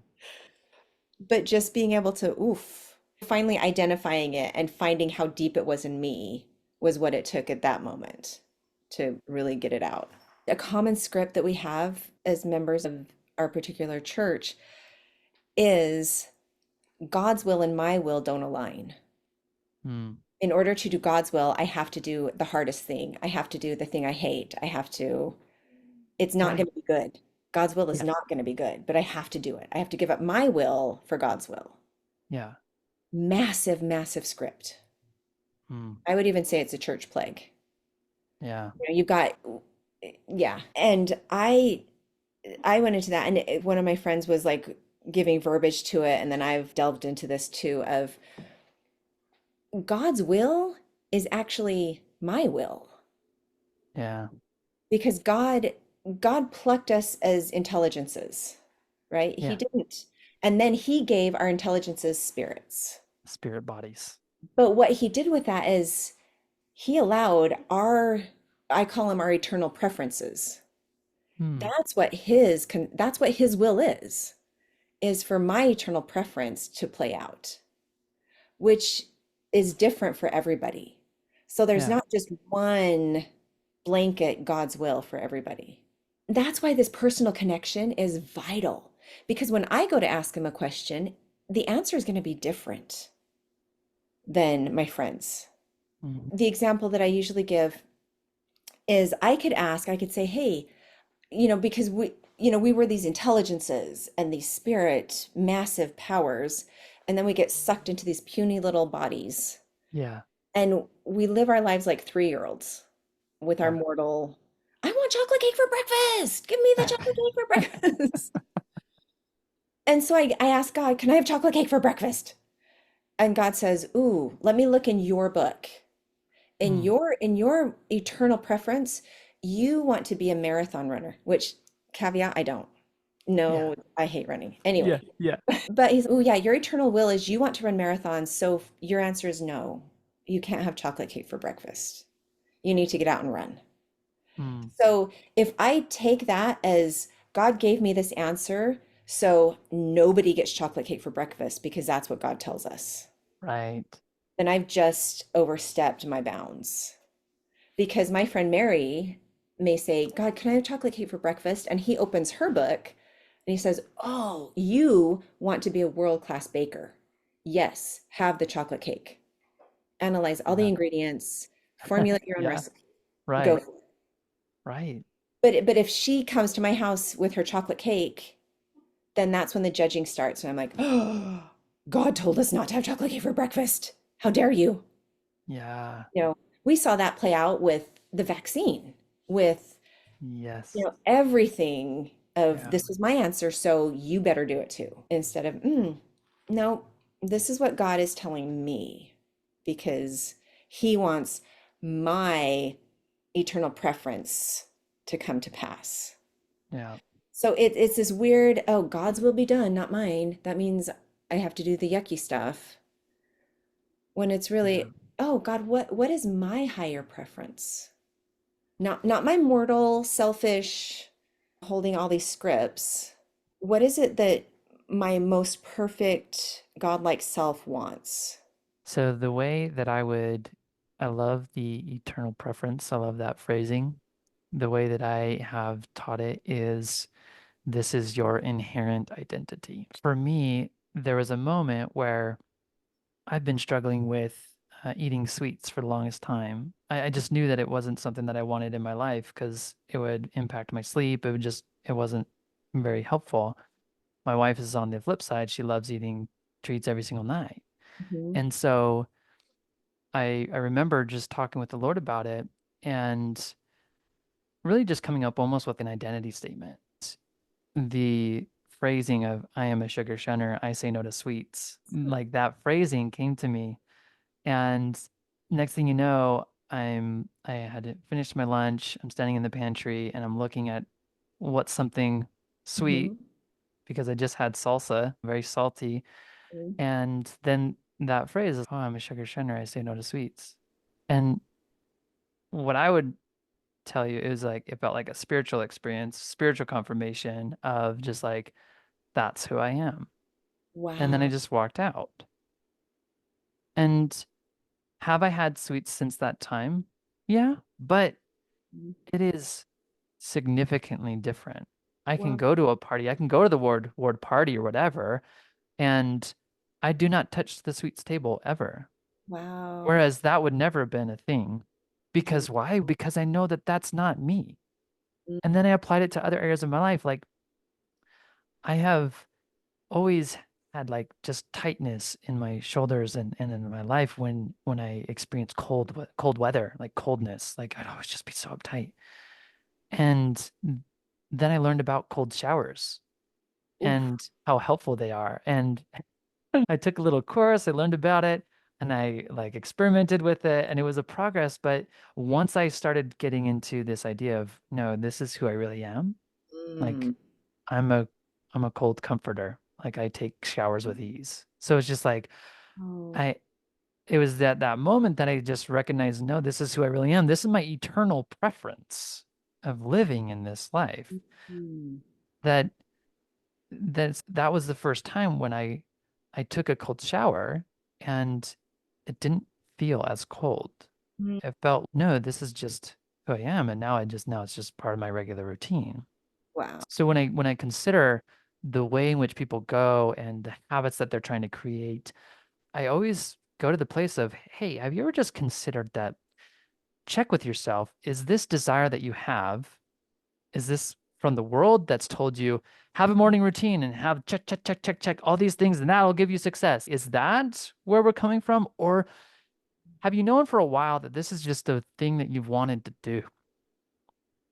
but just being able to, oof, finally identifying it and finding how deep it was in me was what it took at that moment to really get it out. A common script that we have as members of our particular church is God's will and my will don't align. Hmm. In order to do God's will, I have to do the hardest thing. I have to do the thing I hate. It's not Yeah. going to be good. God's will is Yeah. not going to be good, but I have to do it. I have to give up my will for God's will. Yeah. Massive, massive script. Hmm. I would even say it's a church plague. Yeah. You know, you've got, yeah. And I went into that, and one of my friends was like giving verbiage to it, and then I've delved into this too of God's will is actually my will Yeah. because God plucked us as intelligences, right? He Yeah. didn't. And then he gave our intelligences spirits. Spirit bodies. But what he did with that is he allowed our, I call them our eternal preferences. Hmm. That's what his will is for my eternal preference to play out, which is different for everybody. So there's Yeah. not just one blanket God's will for everybody. That's why this personal connection is vital because when I go to ask him a question, the answer is going to be different than my friends. Hmm. The example that I usually give is I could say, hey, because we were these intelligences and these spirit massive powers, and then we get sucked into these puny little bodies, Yeah. and we live our lives like 3-year-olds with our Yeah. mortal, I want chocolate cake for breakfast. Give me the chocolate cake for breakfast. And so I asked God, can I have chocolate cake for breakfast? And God says, ooh, let me look in your book. Hmm. In your eternal preference, you want to be a marathon runner, which caveat, I don't. Yeah. No, I hate running. Yeah. Anyway, Yeah. but he's, oh yeah, your eternal will is you want to run marathons. So your answer is no. You can't have chocolate cake for breakfast. You need to get out and run. Hmm. So if I take that as God gave me this answer, so nobody gets chocolate cake for breakfast because that's what God tells us, Right. then I've just overstepped my bounds. Because my friend Mary may say, God, can I have chocolate cake for breakfast? And he opens her book and he says, oh, you want to be a world-class baker. Yes, have the chocolate cake. Analyze all the Yeah. ingredients, formulate your own Yeah. recipe, go Right. for it. Right. But if she comes to my house with her chocolate cake, then that's when the judging starts. And I'm like, oh, God told us not to have chocolate cake for breakfast. How dare you? Yeah. We saw that play out with the vaccine, with Yes. everything of Yeah. this was my answer, so you better do it too, instead of, no, this is what God is telling me because he wants my eternal preference to come to pass. Yeah. So it's this weird, oh, God's will be done, not mine. That means I have to do the yucky stuff when it's Yeah. really, oh, God, what is my higher preference? Not my mortal, selfish, holding all these scripts. What is it that my most perfect godlike self wants? So the way that I love the eternal preference. I love that phrasing. The way that I have taught it is this is your inherent identity. For me, there was a moment where I've been struggling with eating sweets for the longest time. I just knew that it wasn't something that I wanted in my life because it would impact my sleep. It wasn't very helpful. My wife is on the flip side. She loves eating treats every single night. Mhm. And so I remember just talking with the Lord about it and really just coming up almost with an identity statement. The phrasing of I am a sugar shunner, I say no to sweets. Like that phrasing came to me. And next thing you know, I had finished my lunch, I'm standing in the pantry and I'm looking at what's something sweet Mhm. because I just had salsa, very salty. Mhm. And then that phrase is, oh, I'm a sugar shunner, I say no to sweets. And what I would tell you is like it felt like a spiritual experience, spiritual confirmation of just like that's who I am. And then I Wow. just walked out. And have I had sweets since that time? Yeah, but it is significantly different. I can Wow. go to a party, I can go to the ward party or whatever, and I do not touch the sweets table ever. Wow. Whereas that would never have been a thing. Mm, Because why? Because I know that that's not me. mm, And then I applied it to other areas of my life. Like I have always had like just tightness in my shoulders and in my life when I experienced cold weather, like coldness. Like I'd always just be so uptight. And then I learned about cold showers Oof. and how helpful they are. And I took a little course, I learned about it, and I like experimented with it, and it was a progress. But once I started getting into this idea of, no, this is who I really am, like Mm. I'm a I'm a cold comforter. Like I take showers with ease. So it's just like Oh. I it was that moment that I just recognized, no, this is who I really am. This is my eternal preference of living in this life. Mm. That that was the first time when I took a cold shower and it didn't feel as cold. Mm. It felt, no, this is just who I am, and now it's just part of my regular routine. Wow. So when I consider the way in which people go and the habits that they're trying to create, I always go to the place of, hey, have you ever just considered that? Check with yourself, is this desire that you have, is this from the world that's told you have a morning routine and have check, check, check, check, check, all these things, and that'll give you success? Is that where we're coming from? Or have you known for a while that this is just a thing that you've wanted to do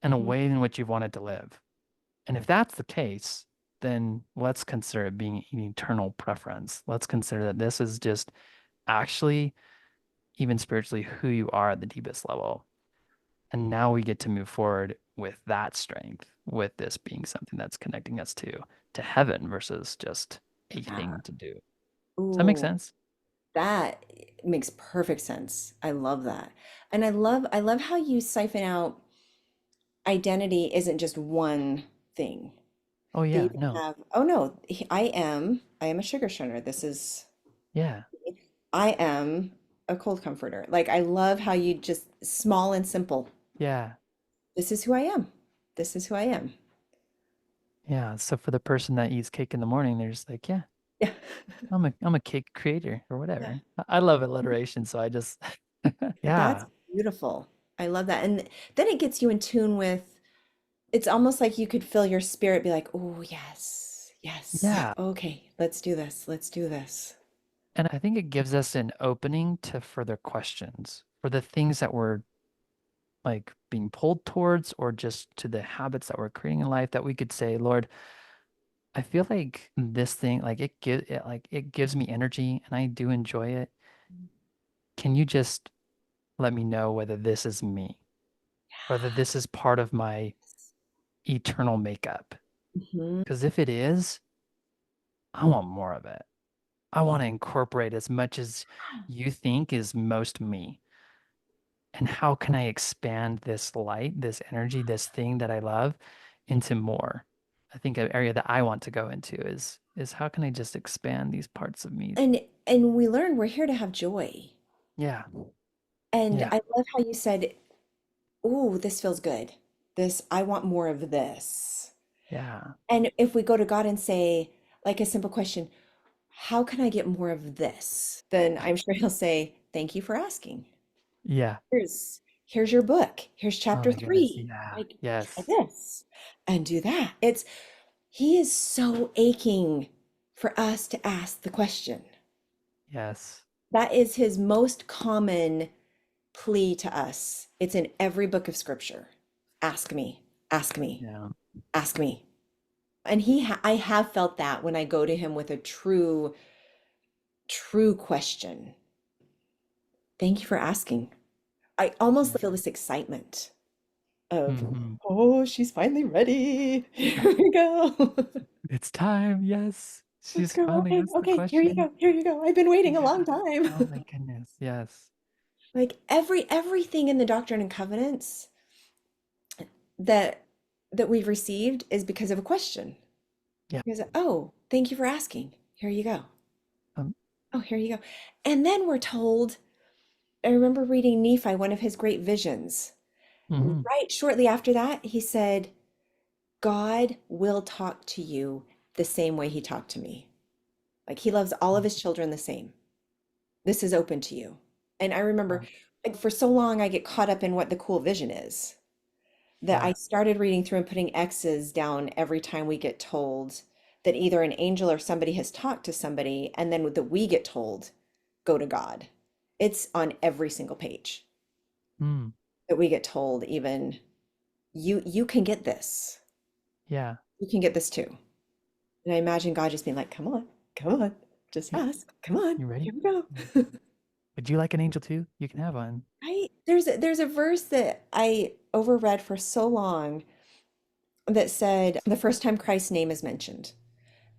and a Mm. way in which you've wanted to live? And if that's the case, then let's consider it being an eternal preference. Let's consider that this is just actually, even spiritually, who you are at the deepest level. And now we get to move forward with that strength, with this being something that's connecting us to heaven versus just a Yeah. thing to do. Does that make Ooh, sense? that makes perfect sense. I love that. And I love how you siphon out identity isn't just one thing. Oh That yeah, you can no. have, oh no, I am a sugar shunner. This is Yeah. I am a cold comforter. Like I love how you just small and simple. Yeah. This is who I am. This is who I am. Yeah. So for the person that eats cake in the morning, they're just like, yeah, Yeah. I'm a cake creator or Yeah. whatever. I love alliteration, so I just That's yeah. beautiful. I love that. And then it gets you in tune with, it's almost like you could feel your spirit be like, oh, yes, yes. Yeah. Okay, let's do this. Let's do this. And I think it gives us an opening to further questions for the things that we're like being pulled towards or just to the habits that we're creating in life that we could say, Lord, I feel like this thing, like it gives me energy and I do enjoy it. Can you just let me know whether this is me, whether this is part of my eternal makeup? Mhm. Because if it is, I want more of it. I want to incorporate as much as you think is most me. And how can I expand this light, this energy, this thing that I love into more? I think an area that I want to go into is how can I just expand these parts of me? And we learn we're here to have joy. Yeah. And Yeah. I love how you said, "Ooh, this feels good. This, I want more of this." Yeah. And if we go to God and say, like a simple question, how can I get more of this? Then I'm sure he'll say, thank you for asking. Yeah. Here's your book. Here's Oh chapter my goodness. 3. Yeah. Like, try Yes. this and do that. He is so aching for us to ask the question. Yes. That is his most common plea to us. It's in every book of scripture. Ask me, ask me, Yeah. ask me. And I have felt that when I go to him with a true question. Thank you for asking. I almost feel Yeah. this excitement of, Hmm. oh, she's finally ready. Here we go. It's time. Yes. Let's She's go. finally Okay, asked the okay, here you question. go. Here you go. I've been waiting a long Yeah. time. Oh my goodness. Yes. Like everything in the Doctrine and Covenants that we've received is because of a question. Yeah. Because, oh, thank you for asking. Here you go. Um, Oh, here you go. And then we're told, I remember reading Nephi, one of his great visions. mhm. Right shortly after that, he said, God will talk to you the same way he talked to me. Like he loves all of his children the same. This is open to you. And I remember, Um, like, for so long, I get caught up in what the cool vision is that I yeah. started reading through and putting X's down every time we get told. that either an angel or somebody has talked to somebody, and then that we get told, go to God. It's on every single page Mm. that we get told, even you can get this. Yeah. You can get this too. And I imagine God just being like, come on, just You, ask. Come on, you ready? here we go. Yeah. Would you like an angel too? You can have one. There's a verse that I overread for so long that said the first time Christ's name is mentioned.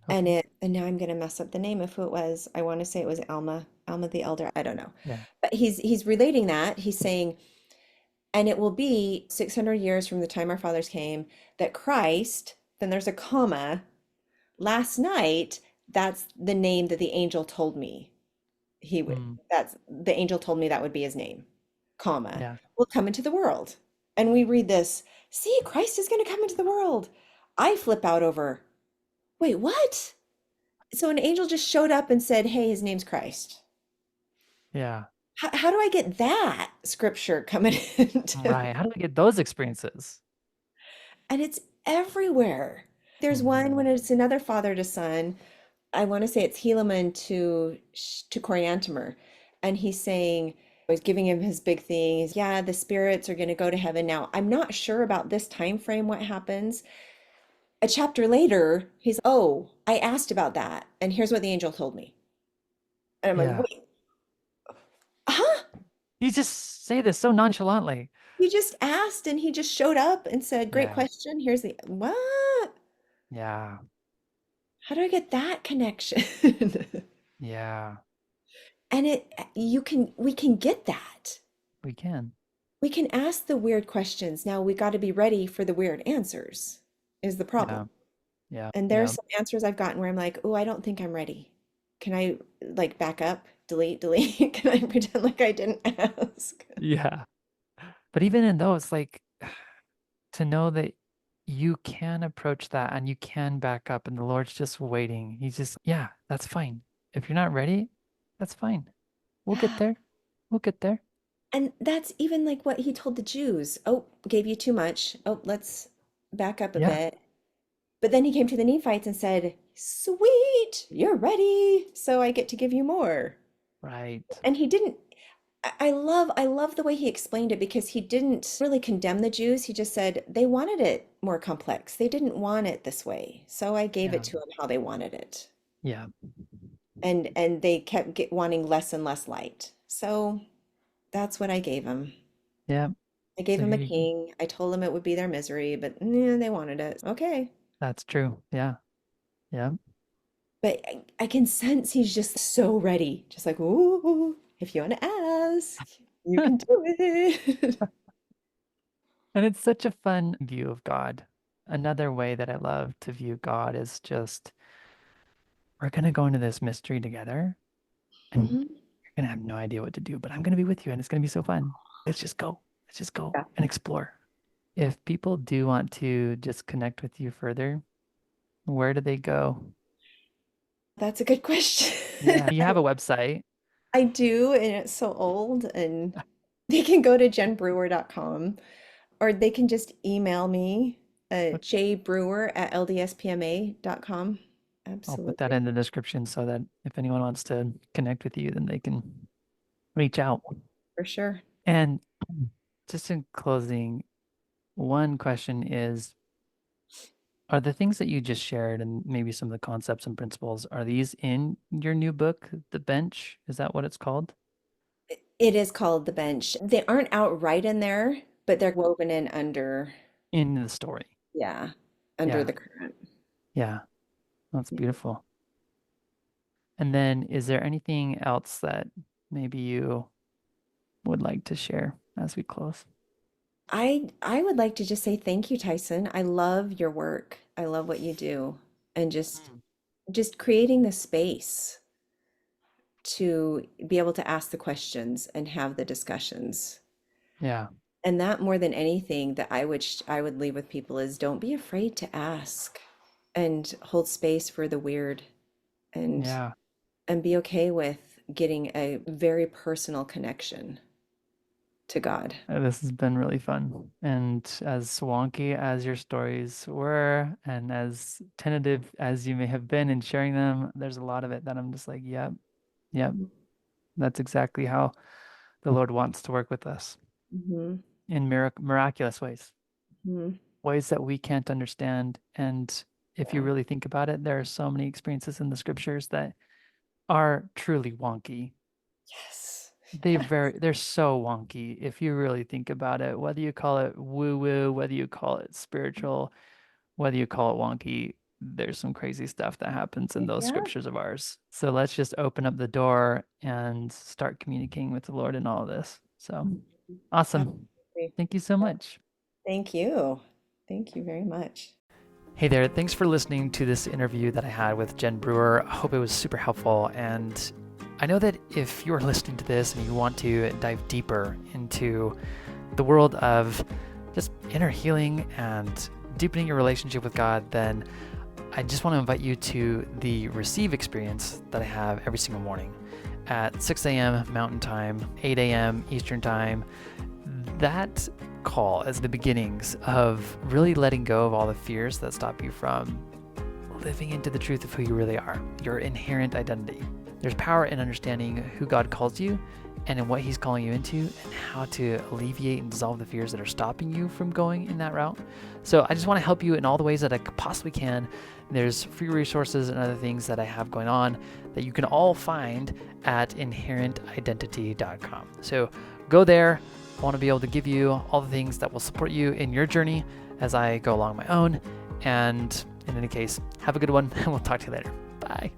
Okay. And now I'm gonna mess up the name of who it was. I want to say it was Alma the elder. I don't know. Yeah. But he's relating that. He's saying, and it will be 600 years from the time our fathers came that Christ, then there's a comma, last night, that's the name that the angel told me he would, Mm. that's the angel told me that would be his name, comma, Yeah. will come into the world. And we read this, see, Christ is going to come into the world. I flip out over, wait, what? So an angel just showed up and said, hey, his name's Christ. Yeah. How do I get that scripture coming into? Right. How do we get those experiences? And it's everywhere. There's one Mm. when it's another father to son. I want to say it's Helaman to Coriantumr, and he's saying, I was giving him his big thing. He's, yeah, the spirits are going to go to heaven. Now, I'm not sure about this time frame, what happens. A chapter later, he's, oh, I asked about that, and here's what the angel told me. And I'm like, Yeah. wait, huh? You just say this so nonchalantly. You just asked, and he just showed up and said, great Yeah. question. Here's the what? Yeah. How do I get that connection? Yeah. And we can get that. We can. We can ask the weird questions. Now we got to be ready for the weird answers, is the Yeah. problem. Yeah. And there's Yeah. some answers I've gotten where I'm like, oh, I don't think I'm ready. Can I like back up, delete, delete? Can I pretend like I didn't ask? Yeah. But even in those, like to know that you can approach that and you can back up and the Lord's just waiting. He's just, yeah, that's fine. If you're not ready, that's fine. We'll get Yeah. there. We'll get there. And that's even like what he told the Jews. Oh, gave you too much. Oh, let's back up a Yeah. bit. But then he came to the Nephites and said, sweet, you're ready. So I get to give you more. Right. And he didn't I love the way he explained it because he didn't really condemn the Jews. He just said they wanted it more complex. They didn't want it this way. So I gave it Yeah. to them how they wanted it. Yeah. And they kept wanting less and less light. So that's what I gave him. Yeah. I gave So him here a you go. king. I told him it would be their misery, but they wanted it. Okay. That's true. Yeah. Yeah. But I can sense he's just so ready. Just like, ooh, if you want to ask, you can do it. And it's such a fun view of God. Another way that I love to view God is just we're going to go into this mystery together and Mhm. you're going to have no idea what to do, but I'm going to be with you and it's going to be so fun. Let's just go. Let's just go Yeah. and explore. If people do want to just connect with you further, where do they go? That's a good question. Yeah. You have a website. I do, and it's so old, and they can go to jenbrewer.com or they can just email me at Okay. jbrewer@ldspma.com. I'll put that Absolutely, in the description so that if anyone wants to connect with you, then they can reach out. for sure. And just in closing, one question is, are the things that you just shared and maybe some of the concepts and principles, are these in your new book, The Bench? Is that what it's called? It is called The Bench. They aren't outright in there, but they're woven in under, In the story. yeah, under Yeah. the current. Yeah. That's Yeah. beautiful. And then is there anything else that maybe you would like to share as we close? I would like to just say thank you, Tyson. I love your work. I love what you do, and Mm. just creating the space to be able to ask the questions and have the discussions. Yeah. And that more than anything that I would leave with people is don't be afraid to ask and hold space for the weird and Yeah. be okay with getting a very personal connection to God. This has been really fun. And as wonky as your stories were, and as tentative as you may have been in sharing them, there's a lot of it that I'm just like, yep, yep, that's exactly how the Lord wants to work with us Mm-hmm. in miraculous ways, Mm-hmm. ways that we can't understand. And if you Yeah. really think about it, there are so many experiences in the scriptures that are truly wonky. Yes. They're so wonky if you really think about it, whether you call it woo woo, whether you call it spiritual, whether you call it wonky, there's some crazy stuff that happens in those Yeah. scriptures of ours. So let's just open up the door and start communicating with the Lord in all of this. So Mhm. awesome. Absolutely. Thank you so much. Thank you. Thank you very much. Hey there, thanks for listening to this interview that I had with Jen Brewer. I hope it was super helpful. And I know that if you're listening to this and you want to dive deeper into the world of just inner healing and deepening your relationship with God, then I just want to invite you to the Receive experience that I have every single morning at 6 a.m. Mountain Time, 8 a.m. Eastern Time. That call is the beginnings of really letting go of all the fears that stop you from living into the truth of who you really are, your inherent identity. There's power in understanding who God calls you and in what he's calling you into and how to alleviate and dissolve the fears that are stopping you from going in that route. So I just want to help you in all the ways that I possibly can. There's free resources and other things that I have going on that you can all find at inherentidentity.com. So go there. I want to be able to give you all the things that will support you in your journey as I go along my own. And in any case, have a good one, and we'll talk to you later. Bye.